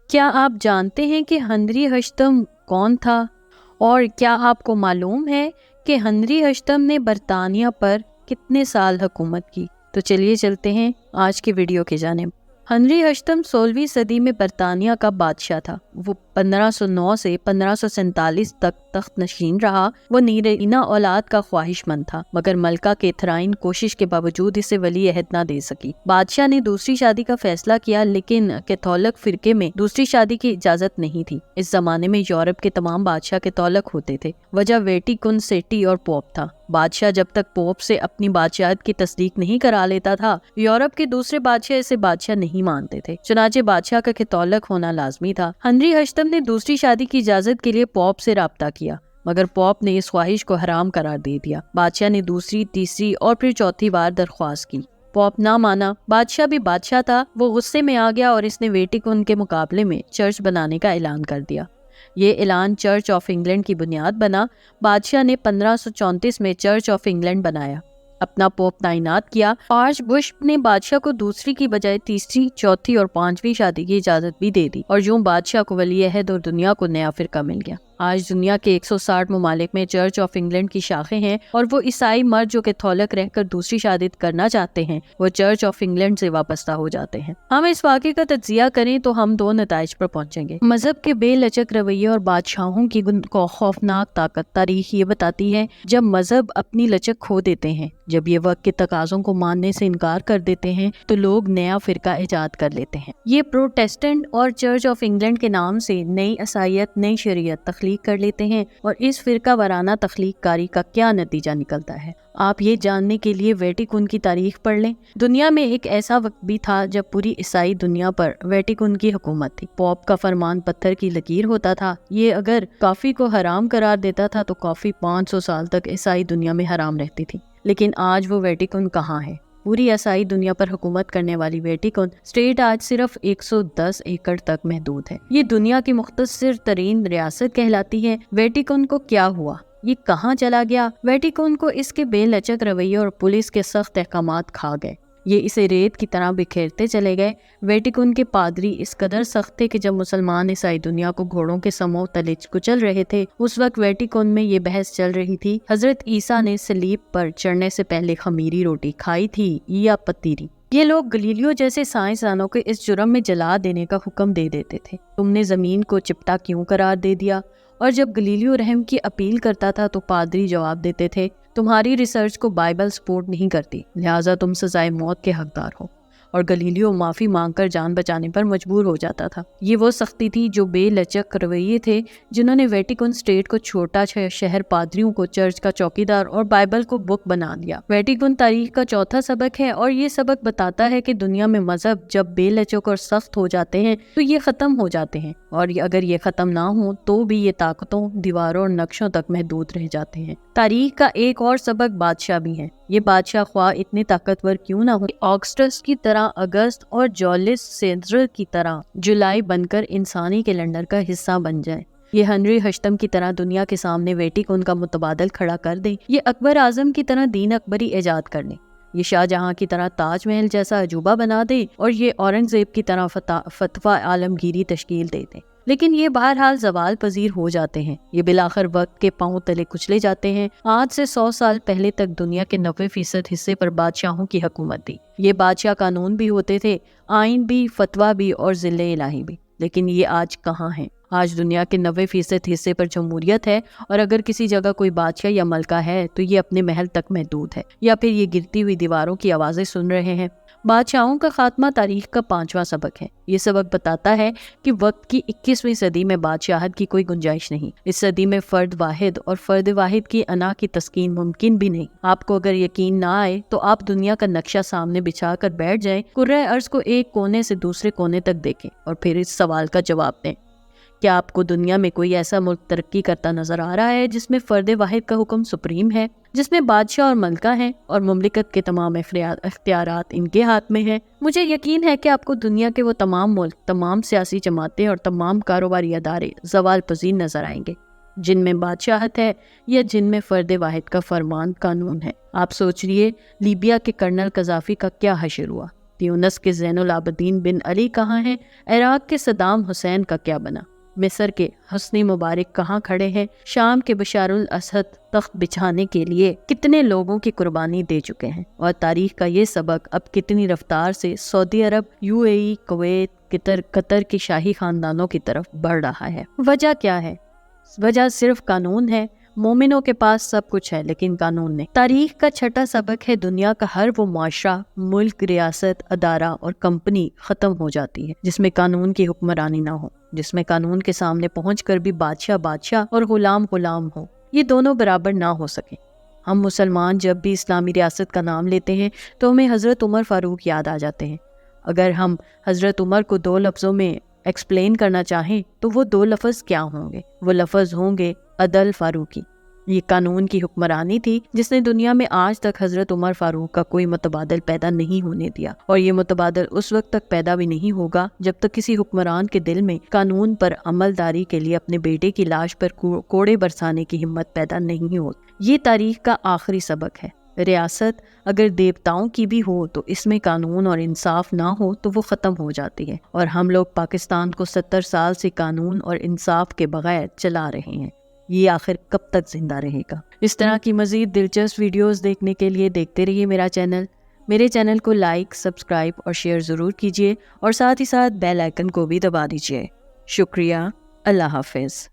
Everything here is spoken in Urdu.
کیا آپ جانتے ہیں کہ ہنری ہشتم کون تھا؟ اور کیا آپ کو معلوم ہے کہ ہنری ہشتم نے برطانیہ پر کتنے سال حکومت کی؟ تو چلیے چلتے ہیں آج کی ویڈیو کی جانب۔ ہنری ہشتم 16ویں صدی میں برطانیہ کا بادشاہ تھا۔ وہ 1509 سے 1547 تک تخت نشین رہا۔ وہ نیرینہ اولاد کا خواہش مند تھا، مگر ملکہ کیتھرائن کوشش کے باوجود اسے ولی عہد نہ دے سکی۔ بادشاہ نے دوسری شادی کا فیصلہ کیا، لیکن کیتھولک فرقے میں دوسری شادی کی اجازت نہیں تھی۔ اس زمانے میں یورپ کے تمام بادشاہ کیتھولک ہوتے تھے۔ وجہ ویٹیکن سٹی اور پوپ تھا۔ بادشاہ جب تک پوپ سے اپنی بادشاہت کی تصدیق نہیں کرا لیتا تھا، یورپ کے دوسرے بادشاہ اسے بادشاہ نہیں مانتے تھے۔ چنانچہ بادشاہ کا کیتھولک ہونا لازمی تھا۔ ہنری ہشتم نے دوسری شادی کی اجازت کے لیے پوپ سے رابطہ کیا، مگر پوپ نے اس خواہش کو حرام قرار دے دیا۔ بادشاہ نے دوسری، تیسری اور پھر چوتھی بار درخواست کی۔ پوپ نہ مانا۔ بادشاہ بھی بادشاہ تھا، وہ غصے میں آ گیا اور اس نے ویٹیکن کے مقابلے میں چرچ بنانے کا اعلان کر دیا۔ یہ اعلان چرچ آف انگلینڈ کی بنیاد بنا۔ بادشاہ نے 1534 میں چرچ آف انگلینڈ بنایا، اپنا پوپ تعینات کیا۔ آرچ بشپ نے بادشاہ کو دوسری کی بجائے تیسری، چوتھی اور پانچویں شادی کی اجازت بھی دے دی، اور یوں بادشاہ کو ولی عہد اور دنیا کو نیا فرقہ مل گیا۔ آج دنیا کے 160 ممالک میں چرچ آف انگلینڈ کی شاخیں ہیں، اور وہ عیسائی مرد جو کیتھولک رہ کر دوسری شادی کرنا چاہتے ہیں، وہ چرچ آف انگلینڈ سے وابستہ ہو جاتے ہیں۔ ہم اس واقعے کا تجزیہ کریں تو ہم دو نتائج پر پہنچیں گے۔ مذہب کے بے لچک رویے اور بادشاہوں کی خوفناک طاقت۔ تاریخ یہ بتاتی ہے جب مذہب اپنی لچک کھو دیتے ہیں، جب یہ وقت کے تقاضوں کو ماننے سے انکار کر دیتے ہیں، تو لوگ نیا فرقہ ایجاد کر لیتے ہیں۔ یہ پروٹیسٹنٹ اور چرچ آف انگلینڈ کے نام سے نئی عیسائیت، نئی شریعت تخلیق کر لیتے ہیں، اور اس فرقہ وارانہ تخلیق کاری کا کیا نتیجہ نکلتا ہے، آپ یہ جاننے کے لیے ویٹیکن کی تاریخ پڑھ لیں۔ دنیا میں ایک ایسا وقت بھی تھا جب پوری عیسائی دنیا پر ویٹیکن کی حکومت تھی۔ پوپ کا فرمان پتھر کی لکیر ہوتا تھا۔ یہ اگر کافی کو حرام قرار دیتا تھا تو کافی 500 سال تک عیسائی دنیا میں حرام رہتی تھی۔ لیکن آج وہ ویٹیکن کہاں ہے؟ پوری عیسائی دنیا پر حکومت کرنے والی ویٹیکن اسٹیٹ آج صرف 110 ایکڑ تک محدود ہے۔ یہ دنیا کی مختصر ترین ریاست کہلاتی ہے۔ ویٹیکن کو کیا ہوا؟ یہ کہاں چلا گیا؟ ویٹیکن کو اس کے بے لچک رویے اور پولیس کے سخت احکامات کھا گئے۔ یہ اسے ریت کی طرح بکھیرتے چلے گئے۔ ویٹیکن کے پادری اس قدر سخت تھے کہ جب مسلمان عیسائی دنیا کو گھوڑوں کے سموں تلے کچل رہے تھے، اس وقت ویٹیکن میں یہ بحث چل رہی تھی، حضرت عیسیٰ نے صلیب پر چڑھنے سے پہلے خمیری روٹی کھائی تھی یا پتیری؟ یہ لوگ گلیلیو جیسے سائنسدانوں کو اس جرم میں جلا دینے کا حکم دے دیتے تھے۔ تم نے زمین کو چپٹا کیوں قرار دے دیا؟ اور جب گلیلیو رحم کی اپیل کرتا تھا تو پادری جواب دیتے تھے، تمہاری ریسرچ کو بائبل سپورٹ نہیں کرتی، لہٰذا تم سزائے موت کے حقدار ہو، اور گلیلیو معافی مانگ کر جان بچانے پر مجبور ہو جاتا تھا۔ یہ وہ سختی تھی جو بے لچک رویے تھے جنہوں نے ویٹیکن اسٹیٹ کو چھوٹا شہر، پادریوں کو چرچ کا چوکیدار اور بائبل کو بک بنا دیا۔ ویٹیکن تاریخ کا چوتھا سبق ہے، اور یہ سبق بتاتا ہے کہ دنیا میں مذہب جب بے لچک اور سخت ہو جاتے ہیں تو یہ ختم ہو جاتے ہیں، اور اگر یہ ختم نہ ہوں تو بھی یہ طاقتوں، دیواروں اور نقشوں تک محدود رہ جاتے ہیں۔ تاریخ کا ایک اور سبق بادشاہ بھی ہے۔ یہ بادشاہ خواہ اتنے طاقتور کیوں نہ ہو، آگسٹس کی طرح اگست اور جولیس سیزر کی طرح جولائی بن کر انسانی کیلنڈر کا حصہ بن جائے۔ یہ ہنری ہشتم کی طرح دنیا کے سامنے ویٹیکن کا متبادل کھڑا کر دیں۔ یہ اکبر اعظم کی طرح دین اکبری ایجاد کر لیں۔ یہ شاہ جہاں کی طرح تاج محل جیسا عجوبہ بنا دیں، اور یہ اورنگزیب کی طرح فتویٰ عالمگیری تشکیل دے دیں۔ لیکن یہ بہرحال زوال پذیر ہو جاتے ہیں۔ یہ بالآخر وقت کے پاؤں تلے کچلے جاتے ہیں۔ آج سے 100 سال پہلے تک دنیا کے 90% حصے پر بادشاہوں کی حکومت تھی۔ یہ بادشاہ قانون بھی ہوتے تھے، آئین بھی، فتویٰ بھی اور ذل الہی بھی۔ لیکن یہ آج کہاں ہیں؟ آج دنیا کے 90% حصے پر جمہوریت ہے، اور اگر کسی جگہ کوئی بادشاہ یا ملکہ ہے تو یہ اپنے محل تک محدود ہے، یا پھر یہ گرتی ہوئی دیواروں کی آوازیں سن رہے ہیں۔ بادشاہوں کا خاتمہ تاریخ کا 5واں سبق ہے۔ یہ سبق بتاتا ہے کہ وقت کی 21ویں صدی میں بادشاہت کی کوئی گنجائش نہیں۔ اس صدی میں فرد واحد اور فرد واحد کی انا کی تسکین ممکن بھی نہیں۔ آپ کو اگر یقین نہ آئے تو آپ دنیا کا نقشہ سامنے بچھا کر بیٹھ جائیں، کرۂ ارض کو ایک کونے سے دوسرے کونے تک دیکھیں، اور پھر اس سوال کا جواب دیں، کیا آپ کو دنیا میں کوئی ایسا ملک ترقی کرتا نظر آ رہا ہے جس میں فرد واحد کا حکم سپریم ہے، جس میں بادشاہ اور ملکہ ہیں اور مملکت کے تمام اختیارات ان کے ہاتھ میں ہیں؟ مجھے یقین ہے کہ آپ کو دنیا کے وہ تمام ملک، تمام سیاسی جماعتیں اور تمام کاروباری ادارے زوال پذیر نظر آئیں گے جن میں بادشاہت ہے یا جن میں فرد واحد کا فرمان قانون ہے۔ آپ سوچ لیے لیبیا کے کرنل قذافی کا کیا حشر ہوا، تیونس کے زین العابدین بن علی کہاں ہیں؟ عراق کے صدام حسین کا کیا بنا؟ مصر کے حسنی مبارک کہاں کھڑے ہیں؟ شام کے بشار الاسد تخت بچھانے کے لیے کتنے لوگوں کی قربانی دے چکے ہیں؟ اور تاریخ کا یہ سبق اب کتنی رفتار سے سعودی عرب، UAE، کویت، قطر کی شاہی خاندانوں کی طرف بڑھ رہا ہے؟ وجہ کیا ہے؟ وجہ صرف قانون ہے۔ مومنوں کے پاس سب کچھ ہے لیکن قانون نہیں۔ تاریخ کا چھٹا سبق ہے، دنیا کا ہر وہ معاشرہ، ملک، ریاست، ادارہ اور کمپنی ختم ہو جاتی ہے جس میں قانون کی حکمرانی نہ ہو، جس میں قانون کے سامنے پہنچ کر بھی بادشاہ بادشاہ اور غلام غلام ہو، یہ دونوں برابر نہ ہو سکے۔ ہم مسلمان جب بھی اسلامی ریاست کا نام لیتے ہیں تو ہمیں حضرت عمر فاروق یاد آ جاتے ہیں۔ اگر ہم حضرت عمر کو 2 لفظوں میں ایکسپلین کرنا چاہیں تو وہ 2 لفظ کیا ہوں گے؟ وہ لفظ ہوں گے عدل فاروقی۔ یہ قانون کی حکمرانی تھی جس نے دنیا میں آج تک حضرت عمر فاروق کا کوئی متبادل پیدا نہیں ہونے دیا، اور یہ متبادل اس وقت تک پیدا بھی نہیں ہوگا جب تک کسی حکمران کے دل میں قانون پر عملداری کے لیے اپنے بیٹے کی لاش پر کوڑے برسانے کی ہمت پیدا نہیں ہو۔ یہ تاریخ کا آخری سبق ہے۔ ریاست اگر دیوتاؤں کی بھی ہو تو اس میں قانون اور انصاف نہ ہو تو وہ ختم ہو جاتی ہے، اور ہم لوگ پاکستان کو 70 سال سے قانون اور انصاف کے بغیر چلا رہے ہیں۔ یہ آخر کب تک زندہ رہے گا؟ اس طرح کی مزید دلچسپ ویڈیوز دیکھنے کے لیے دیکھتے رہیے میرے چینل کو لائک، سبسکرائب اور شیئر ضرور کیجیے، اور ساتھ ہی ساتھ بیل آئیکن کو بھی دبا دیجیے۔ شکریہ۔ اللہ حافظ۔